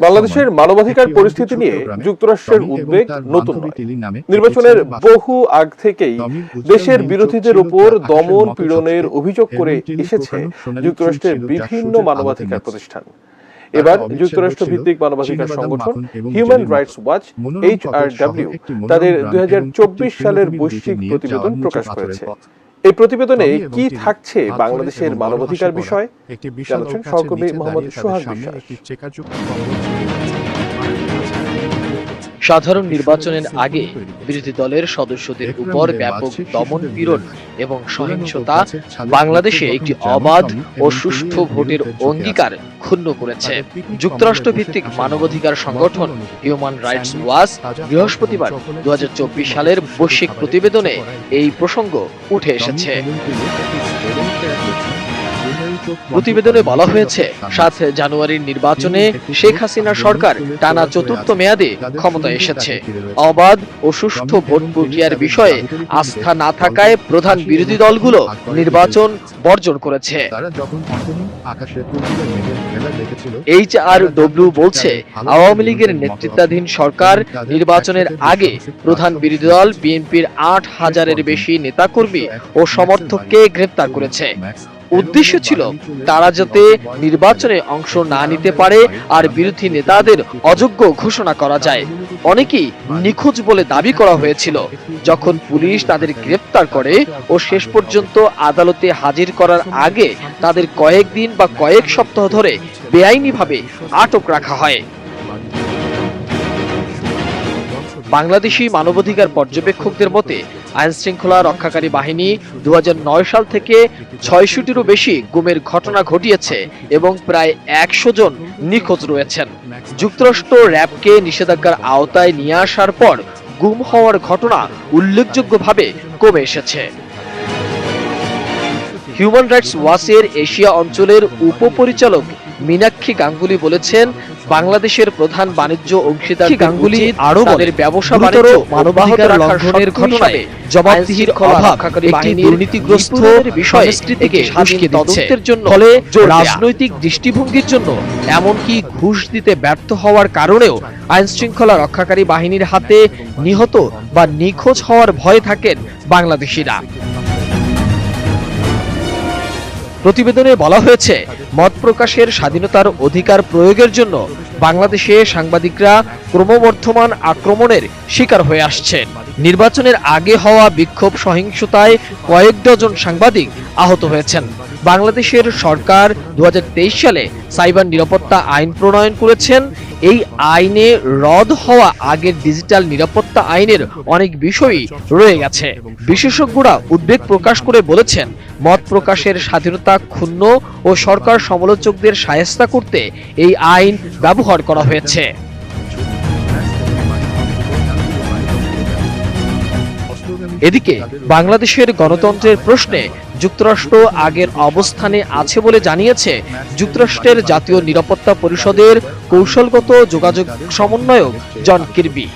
বাংলাদেশের মানবাধিকার পরিস্থিতি নিয়ে যুক্তরাষ্ট্রের উদ্বেগ নতুন নয়। নির্বাচনের বহু আগ থেকেই দেশের বিরোধীদের উপর দমন পীড়নের অভিযোগ করে এসেছে যুক্তরাষ্ট্রের বিভিন্ন মানবাধিকার প্রতিষ্ঠান। এবার যুক্তরাষ্ট্র ভিত্তিক মানবাধিকার সংগঠন হিউম্যান রাইটস ওয়াচ HRW তাদের 2024 সালের বৈশ্বিক প্রতিবেদন প্রকাশ করেছে। এই প্রতিবেদনে কি থাকছে বাংলাদেশের মানবাধিকার বিষয় জানাচ্ছেন সহকর্মী মোহাম্মদ সোহাগ বিশ্বাস। সাধারণ নির্বাচনের আগে বিরোধী দলের সদস্যদের উপর ব্যাপক দমন পীড়ন এবং সহিংসতা বাংলাদেশে একটি অবাধ ও সুষ্ঠু ভোটের অঙ্গীকার ক্ষুণ্ণ করেছে। যুক্তরাষ্ট্র ভিত্তিক মানবাধিকার সংগঠন হিউম্যান রাইটস ওয়াচ বৃহস্পতিবার 2024 সালের বৈশ্বিক প্রতিবেদনে এই প্রসঙ্গ উঠে এসেছে। প্রতিবেদনে বলা হয়েছে 7 জানুয়ারির নির্বাচনে শেখ হাসিনা সরকার টানা চতুর্থ মেয়াদে ক্ষমতায় এসেছে। অবাধ ও সুষ্ঠু ভোট প্রক্রিয়ার বিষয়ে আস্থা না থাকায় প্রধান বিরোধী দলগুলো নির্বাচন বর্জন করেছে। HRW বলছে আওয়ামী লীগের নেতৃত্বাধীন সরকার নির্বাচনের আগে প্রধান বিরোধী দল বিএনপির 8,000-এর বেশি নেতাকর্মী ও সমর্থককে গ্রেফতার করেছে। উদ্দেশ্য ছিল তারা যাতে নির্বাচনে অংশ না নিতে পারে আর বিরোধী নেতাদের অযোগ্য ঘোষণা করা যায়। অনেকেই নিখোঁজ বলে দাবি করা হয়েছিল। যখন পুলিশ তাদের গ্রেফতার করে ও শেষ পর্যন্ত আদালতে হাজির করার আগে তাদের কয়েকদিন বা কয়েক সপ্তাহ ধরে বেআইনিভাবে আটক রাখা হয়। বাংলাদেশি মানবাধিকার পর্যবেক্ষকদের মতে আইন শৃঙ্খলা রক্ষাকারী বাহিনী 2009 সাল থেকে 600-টিরও বেশি গুমের ঘটনা ঘটিয়েছে এবং প্রায় 100 জন নিখোঁজ রয়েছেন। যুক্তরাষ্ট্র র্যাবকে নিষেধাজ্ঞার আওতায় নিয়ে আসার পর গুম হওয়ার ঘটনা উল্লেখযোগ্যভাবে কমে এসেছে। হিউম্যান রাইটস ওয়াচের এশিয়া অঞ্চলের উপপরিচালক মীনাক্ষী গাঙ্গুলি বলেছেন, বাংলাদেশের প্রধান বাণিজ্য অংশীদার গাঙ্গুলি আরো বলেন, ব্যবসা বাণিজ্য মানবাধিকার লঙ্ঘনের ঘটনায় জবাবদিহির অভাব একটি দুর্নীতিগ্রস্ত সংস্কৃতিকে উস্কে তদন্তের জন্য ফলে রাজনৈতিক দৃষ্টিভঙ্গির জন্য এমনকি ঘুষ দিতে ব্যর্থ হওয়ার কারণেও আইন শৃঙ্খলা রক্ষাকারী বাহিনীর হাতে নিহত বা নিখোঁজ হওয়ার ভয়ে থাকেন বাংলাদেশিরা। প্রতিবেদনে বলা হয়েছে, মত প্রকাশের স্বাধীনতার অধিকার প্রয়োগের জন্য বাংলাদেশে সাংবাদিকরা ক্রমবর্ধমান আক্রমণের শিকার হয়ে আসছেন। নির্বাচনের আগে হওয়া বিক্ষোভ সহিংসতায় কয়েক ডজন সাংবাদিক আহত হয়েছেন। বাংলাদেশের সরকার 2023 সালে সাইবার নিরাপত্তা আইন প্রণয়ন করেছেন। এই আইনে রদ হওয়া আগের ডিজিটাল নিরাপত্তা আইনের অনেক বিষয়ই রয়ে গেছে। বিশেষজ্ঞরা উদ্বেগ প্রকাশ করে বলেছেন, মত প্রকাশের স্বাধীনতা ক্ষুণ্ণ ও সরকার সমালোচকদের শায়েস্তা করতে এই আইন ব্যবহার করা হয়েছে। এদিকে বাংলাদেশের গণতন্ত্রের প্রশ্নে যুক্তরাষ্ট্র আগের অবস্থানে আছে বলে জানিয়েছে যুক্তরাষ্ট্রের জাতীয় নিরাপত্তা পরিষদের কৌশলগত যোগাযোগ সমন্বয়ক জন কির্বি।